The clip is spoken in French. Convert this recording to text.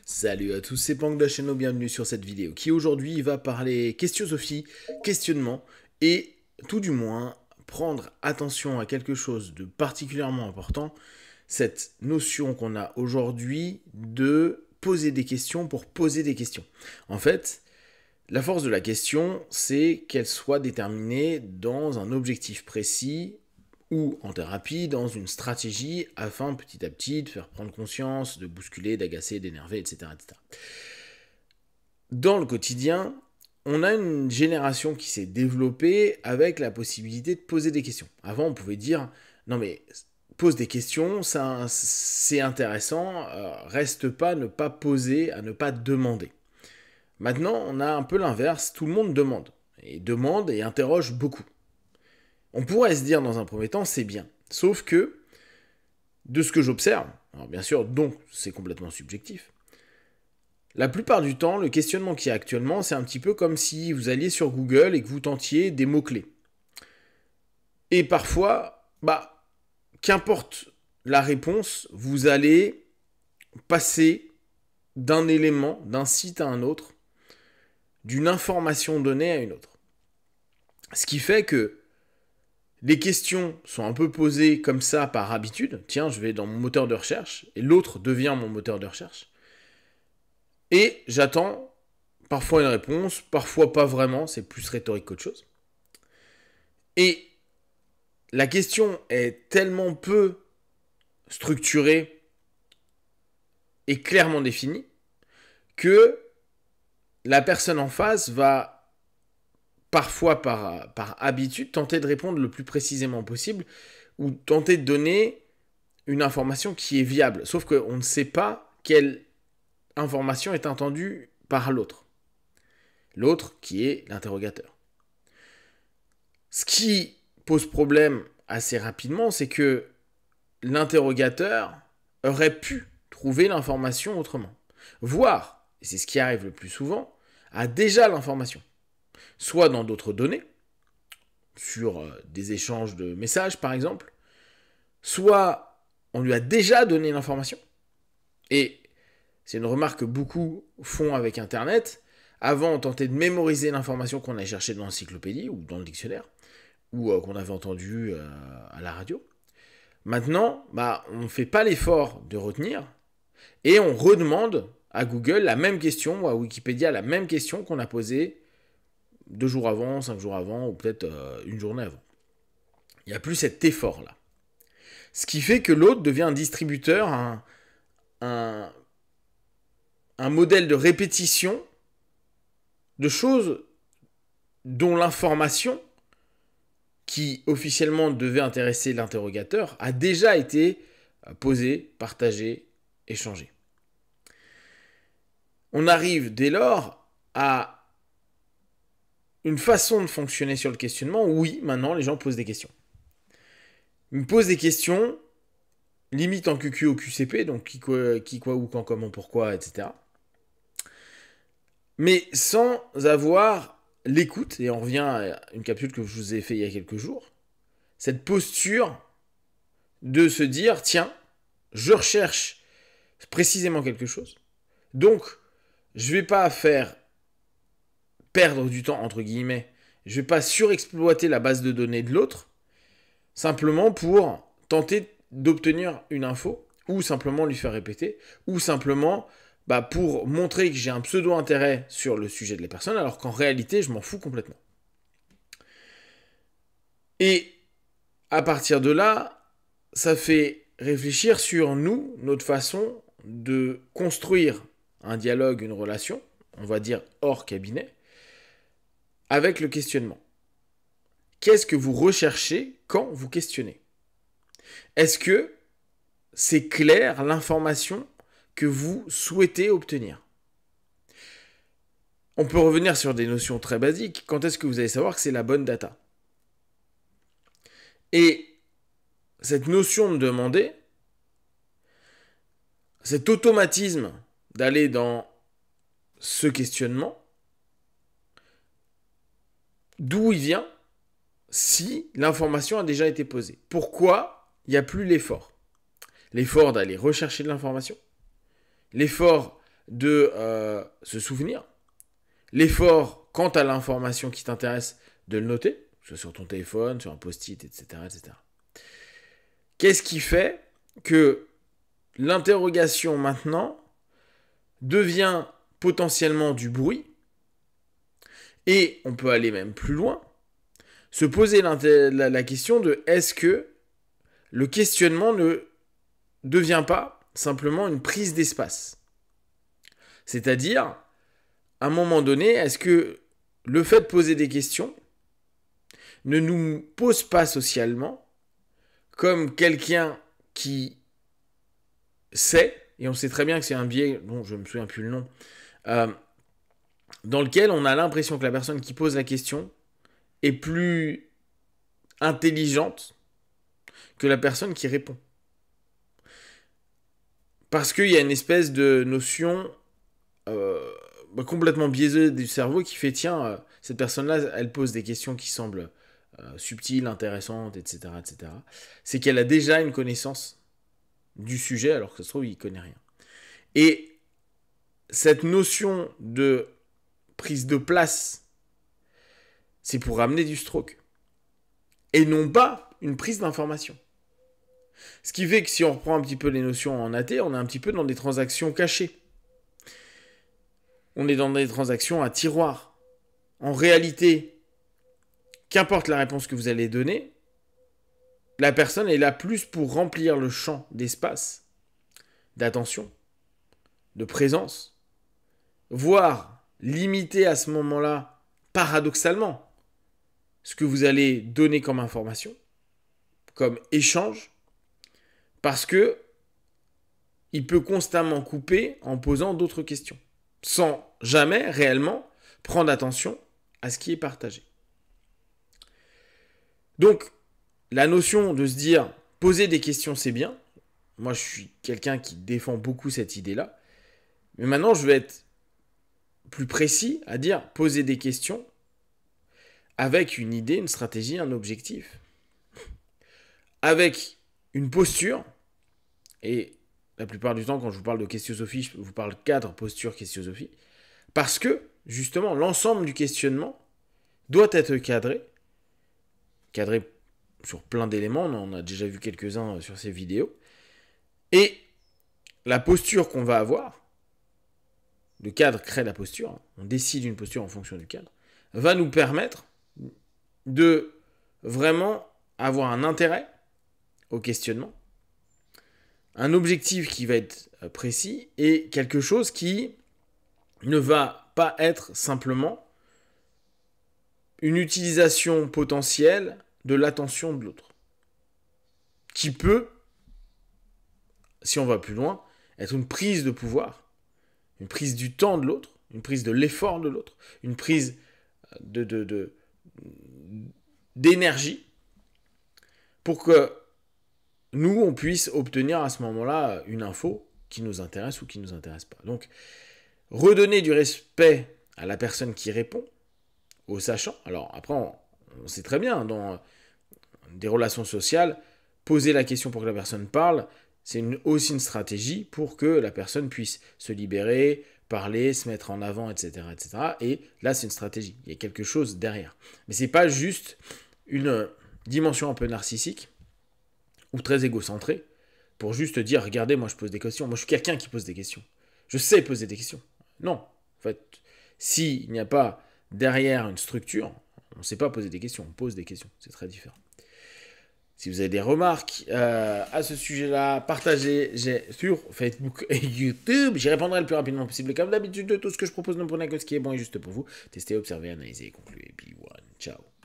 Salut à tous, c'est Pank de la chaîne, bienvenue sur cette vidéo qui aujourd'hui va parler questionsophie, questionnement et tout du moins prendre attention à quelque chose de particulièrement important, cette notion qu'on a aujourd'hui de poser des questions pour poser des questions. En fait, la force de la question, c'est qu'elle soit déterminée dans un objectif précis ou en thérapie, dans une stratégie, afin petit à petit de faire prendre conscience, de bousculer, d'agacer, d'énerver, etc., etc. Dans le quotidien, on a une génération qui s'est développée avec la possibilité de poser des questions. Avant, on pouvait dire, non mais, pose des questions, ça, c'est intéressant, reste pas, ne pas poser, à ne pas demander. Maintenant, on a un peu l'inverse, tout le monde demande et interroge beaucoup. On pourrait se dire dans un premier temps, c'est bien. Sauf que, de ce que j'observe, alors bien sûr, donc c'est complètement subjectif, la plupart du temps, le questionnement qu'il y a actuellement, c'est un petit peu comme si vous alliez sur Google et que vous tentiez des mots-clés. Et parfois, qu'importe la réponse, vous allez passer d'un élément, d'un site à un autre, d'une information donnée à une autre. Ce qui fait que les questions sont un peu posées comme ça par habitude. Tiens, je vais dans mon moteur de recherche, et l'autre devient mon moteur de recherche. Et j'attends parfois une réponse, parfois pas vraiment, c'est plus rhétorique qu'autre chose. Et la question est tellement peu structurée et clairement définie que la personne en face va parfois par habitude, tenter de répondre le plus précisément possible ou tenter de donner une information qui est viable. Sauf qu'on ne sait pas quelle information est entendue par l'autre. L'autre qui est l'interrogateur. Ce qui pose problème assez rapidement, c'est que l'interrogateur aurait pu trouver l'information autrement. Voire, et c'est ce qui arrive le plus souvent, a déjà l'information. Soit dans d'autres données, sur des échanges de messages par exemple, soit on lui a déjà donné l'information, et c'est une remarque que beaucoup font avec Internet, avant on tentait de mémoriser l'information qu'on a cherchée dans l'encyclopédie ou dans le dictionnaire, ou qu'on avait entendu à la radio. Maintenant, on ne fait pas l'effort de retenir, et on redemande à Google la même question, ou à Wikipédia la même question qu'on a posée 2 jours avant, 5 jours avant, ou peut-être une journée avant. Il n'y a plus cet effort-là. Ce qui fait que l'autre devient un distributeur, un modèle de répétition de choses dont l'information, qui officiellement devait intéresser l'interrogateur, a déjà été posée, partagée, échangée. On arrive dès lors à une façon de fonctionner sur le questionnement, oui, maintenant les gens posent des questions. Ils me posent des questions, limite en QQ au QCP, donc qui, quoi, où, quand, comment, pourquoi, etc. Mais sans avoir l'écoute, et on revient à une capsule que je vous ai fait il y a quelques jours, cette posture de se dire, tiens, je recherche précisément quelque chose, donc je ne vais pas faire perdre du temps, entre guillemets, je ne vais pas surexploiter la base de données de l'autre, simplement pour tenter d'obtenir une info, ou simplement lui faire répéter, ou simplement pour montrer que j'ai un pseudo-intérêt sur le sujet de la personne, alors qu'en réalité, je m'en fous complètement. Et à partir de là, ça fait réfléchir sur nous, notre façon de construire un dialogue, une relation, on va dire hors cabinet, avec le questionnement. Qu'est-ce que vous recherchez quand vous questionnez? Est-ce que c'est clair l'information que vous souhaitez obtenir? On peut revenir sur des notions très basiques. Quand est-ce que vous allez savoir que c'est la bonne data? Et cette notion de demander, cet automatisme d'aller dans ce questionnement, d'où il vient si l'information a déjà été posée? Pourquoi il n'y a plus l'effort? L'effort d'aller rechercher de l'information, l'effort de se souvenir, l'effort quant à l'information qui t'intéresse de le noter, que ce soit sur ton téléphone, sur un post-it, etc., etc. Qu'est-ce qui fait que l'interrogation maintenant devient potentiellement du bruit, et on peut aller même plus loin, se poser la question de est-ce que le questionnement ne devient pas simplement une prise d'espace. C'est-à-dire, à un moment donné, est-ce que le fait de poser des questions ne nous pose pas socialement comme quelqu'un qui sait, et on sait très bien que c'est un biais dont je ne me souviens plus le nom, dans lequel on a l'impression que la personne qui pose la question est plus intelligente que la personne qui répond. Parce qu'il y a une espèce de notion complètement biaisée du cerveau qui fait, tiens, cette personne-là, elle pose des questions qui semblent subtiles, intéressantes, etc., etc. C'est qu'elle a déjà une connaissance du sujet, alors que ça se trouve, il ne connaît rien. Et cette notion de prise de place, c'est pour ramener du stroke. Et non pas une prise d'information. Ce qui fait que si on reprend un petit peu les notions en AT, on est un petit peu dans des transactions cachées. On est dans des transactions à tiroir. En réalité, qu'importe la réponse que vous allez donner, la personne est là plus pour remplir le champ d'espace, d'attention, de présence, voire limiter à ce moment-là, paradoxalement, ce que vous allez donner comme information, comme échange, parce que il peut constamment couper en posant d'autres questions, sans jamais réellement prendre attention à ce qui est partagé. Donc, la notion de se dire poser des questions, c'est bien. Moi, je suis quelqu'un qui défend beaucoup cette idée-là. Mais maintenant, je vais être plus précis à dire poser des questions avec une idée, une stratégie, un objectif. Avec une posture. Et la plupart du temps, quand je vous parle de questionsophie, je vous parle cadre, posture, questionsophie. Parce que, justement, l'ensemble du questionnement doit être cadré. Cadré sur plein d'éléments, on en a déjà vu quelques-uns sur ces vidéos. Et la posture qu'on va avoir, le cadre crée la posture, on décide une posture en fonction du cadre, va nous permettre de vraiment avoir un intérêt au questionnement, un objectif qui va être précis et quelque chose qui ne va pas être simplement une utilisation potentielle de l'attention de l'autre. Qui peut, si on va plus loin, être une prise de pouvoir, une prise du temps de l'autre, une prise de l'effort de l'autre, une prise d'énergie pour que nous, on puisse obtenir à ce moment-là une info qui nous intéresse ou qui ne nous intéresse pas. Donc, redonner du respect à la personne qui répond, au sachant. Alors, après, on sait très bien, dans des relations sociales, poser la question pour que la personne parle, c'est aussi une stratégie pour que la personne puisse se libérer, parler, se mettre en avant, etc., etc. Et là, c'est une stratégie. Il y a quelque chose derrière. Mais c'est pas juste une dimension un peu narcissique ou très égocentrée pour juste dire, regardez, moi je pose des questions. Moi je suis quelqu'un qui pose des questions. Je sais poser des questions. Non. En fait, s'il n'y a pas derrière une structure, on ne sait pas poser des questions. On pose des questions. C'est très différent. Si vous avez des remarques à ce sujet-là, partagez sur Facebook et YouTube. J'y répondrai le plus rapidement possible. Comme d'habitude, de tout ce que je propose, ne prenez que ce qui est bon et juste pour vous. Testez, observez, analysez, concluez. Be one. Ciao.